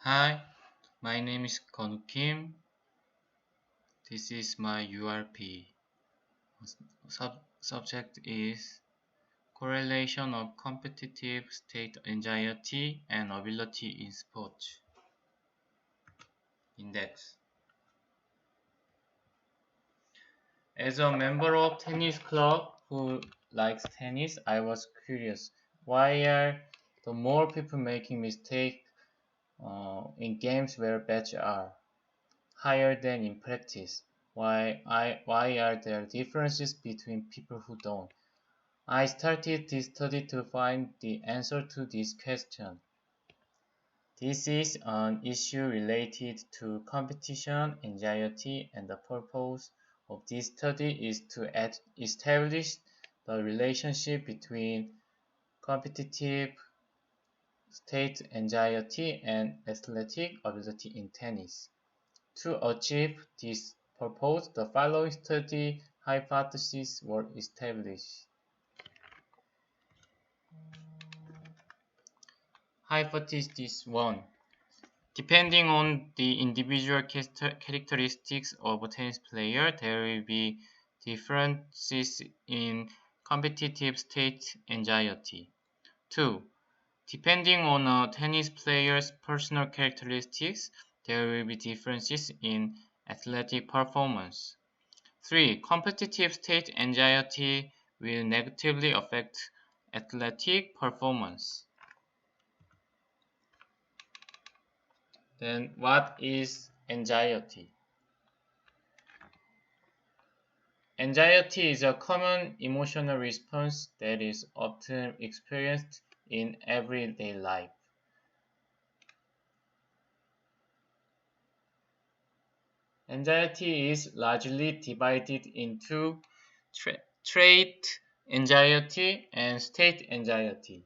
Hi, my name is Konu Kim. This is my URP. Subject is correlation of competitive state anxiety and ability in sports. Index. As a member of tennis club who likes tennis, I was curious. Why are the more people making mistakes in games where bets are higher than in practice? Why are there differences between people who don't? I started this study to find the answer to this question. This is an issue related to competition anxiety, and the purpose of this study is to establish the relationship between competitive state anxiety and athletic ability in tennis. To achieve this purpose, the following study hypotheses were established. Hypothesis 1. Depending on the individual characteristics of a tennis player, there will be differences in competitive state anxiety. 2. Depending on a tennis player's personal characteristics, there will be differences in athletic performance. 3. Competitive state anxiety will negatively affect athletic performance. Then, what is anxiety? Anxiety is a common emotional response that is often experienced in everyday life. Anxiety is largely divided into trait anxiety and state anxiety.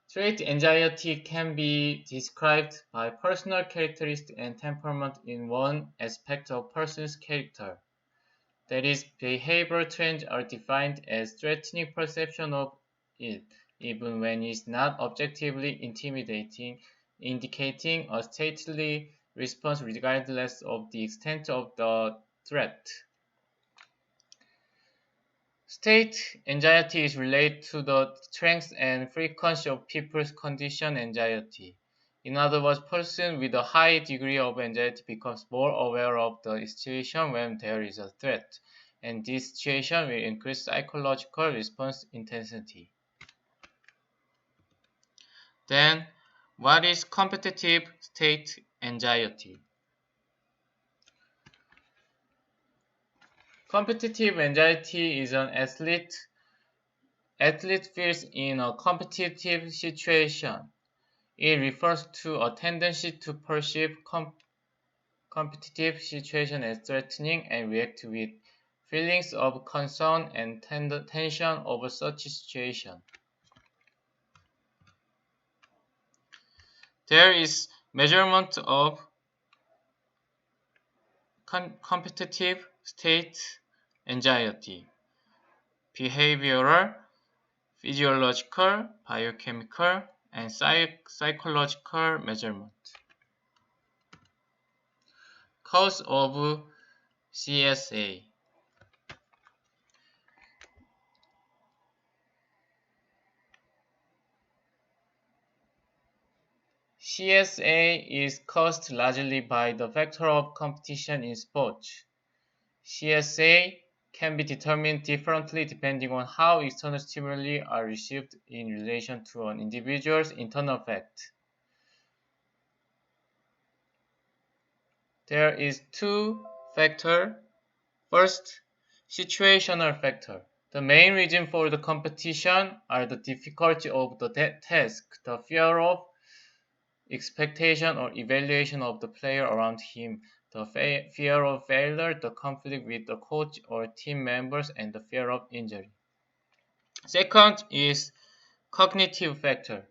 Trait anxiety can be described by personal characteristics and temperament in one aspect of a person's character. That is, behavioral trends are defined as threatening perception of it, even when it's not objectively intimidating, indicating a stately response regardless of the extent of the threat. State anxiety is related to the strength and frequency of people's condition anxiety. In other words, person with a high degree of anxiety becomes more aware of the situation when there is a threat, and this situation will increase psychological response intensity. Then, what is competitive state anxiety? Competitive anxiety is an athlete feels in a competitive situation. It refers to a tendency to perceive competitive situations as threatening and react with feelings of concern and tension over such situation. There is measurement of competitive state anxiety, behavioral, physiological, biochemical, and psychological measurement. Cause of CSA. CSA is caused largely by the factor of competition in sports. CSA can be determined differently depending on how external stimuli are received in relation to an individual's internal fact. There is two factors. First, situational factor. The main reason for the competition are the difficulty of the task, the fear of expectation or evaluation of the player around him, the fear of failure, the conflict with the coach or team members, and the fear of injury. Second is cognitive factor.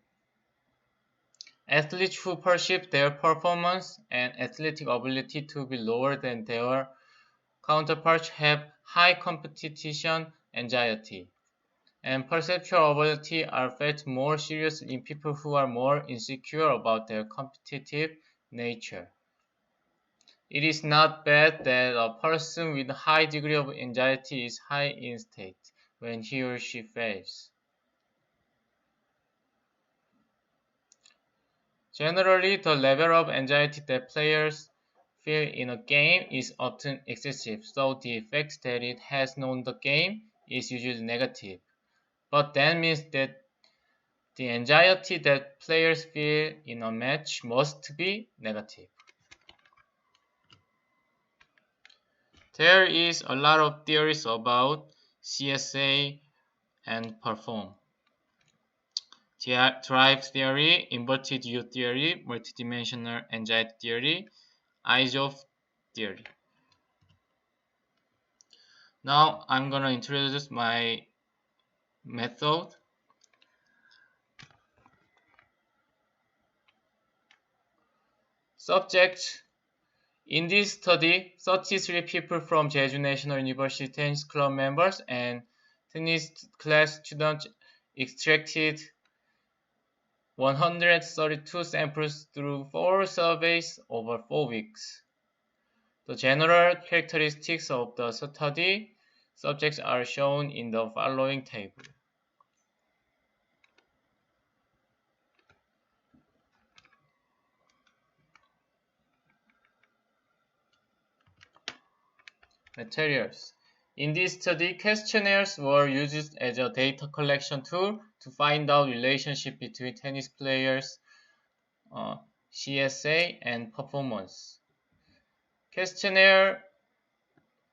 Athletes who perceive their performance and athletic ability to be lower than their counterparts have high competition anxiety. and perceptual ability are felt more serious in people who are more insecure about their competitive nature. It is not bad that a person with a high degree of anxiety is high in state when he or she fails. Generally, the level of anxiety that players feel in a game is often excessive, so the effect that it has on the game is usually negative. But that means that the anxiety that players feel in a match must be negative. There is a lot of theories about CSA and perform. Drive theory, inverted U theory, multidimensional anxiety theory, Izov theory. Now I'm gonna introduce my method. Subject. In this study, 33 people from Jeju National University Tennis Club members and tennis class students extracted 132 samples through 4 surveys over 4 weeks. The general characteristics of the study subjects are shown in the following table. Materials. In this study, questionnaires were used as a data collection tool to find out relationship between tennis players, CSA, and performance. Questionnaire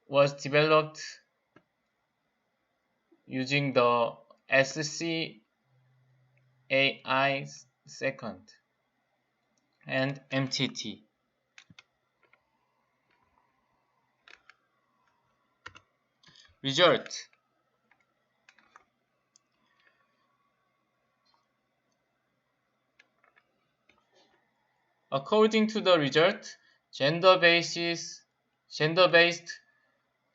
was developed using the SCAI second and MTT. Result. According to the result, gender-based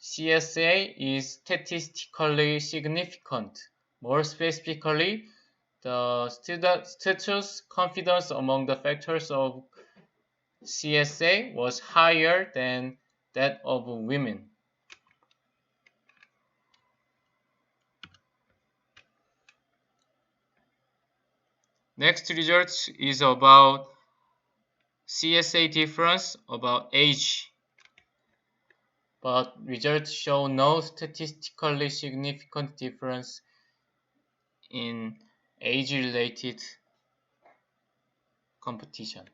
CSA is statistically significant. More specifically, the status confidence among the factors of CSA was higher than that of women. Next result is about CSA difference about age, but results show no statistically significant difference in age-related competition.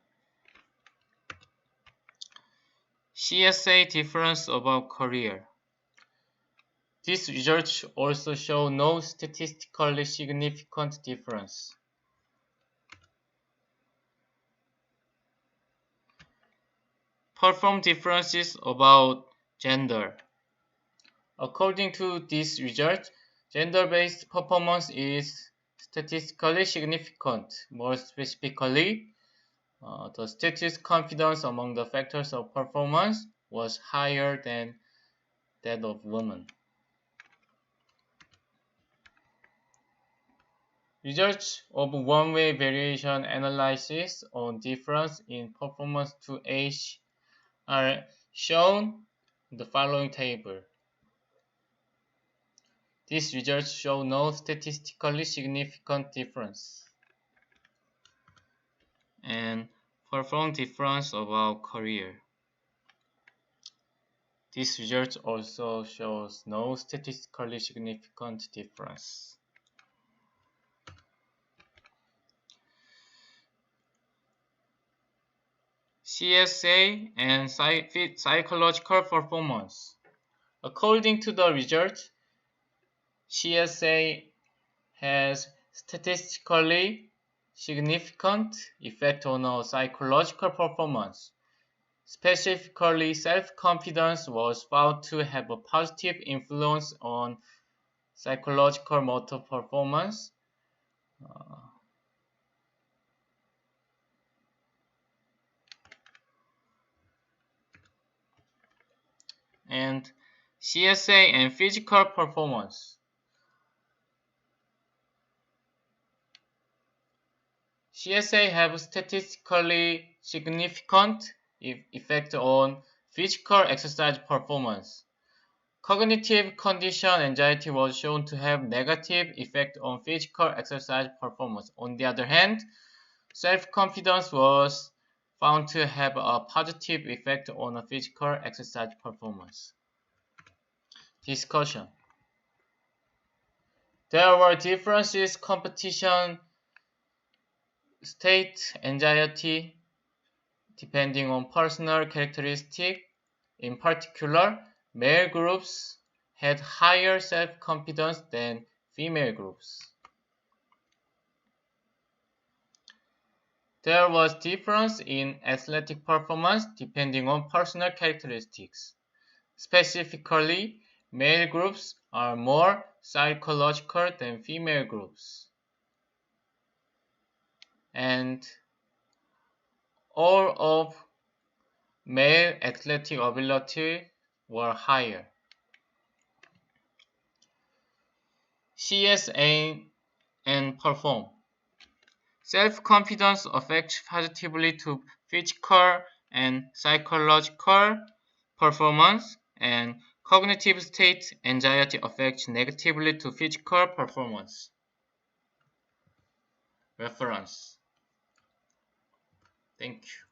CSA difference about career. These results also show no statistically significant difference. Perform differences about gender. According to this result, gender-based performance is statistically significant. More specifically, the status confidence among the factors of performance was higher than that of women. Results of one-way variation analysis on difference in performance to age are shown in the following table. These results show no statistically significant difference. And perform difference about career. This result also shows no statistically significant difference. CSA and psychological performance. According to the result, CSA has statistically significant effect on our psychological performance. Specifically, self-confidence was found to have a positive influence on psychological motor performance. And CSA and physical performance. CSA have statistically significant effect on physical exercise performance. Cognitive condition anxiety was shown to have negative effect on physical exercise performance. On the other hand, self-confidence was found to have a positive effect on a physical exercise performance. Discussion. There were differences competition state anxiety depending on personal characteristics. In particular, male groups had higher self-confidence than female groups. There was difference in athletic performance depending on personal characteristics. Specifically, male groups are more psychological than female groups. And all of male athletic ability were higher. CSA and perform. Self-confidence affects positively to physical and psychological performance, and cognitive state anxiety affects negatively to physical performance. Reference. Thank you.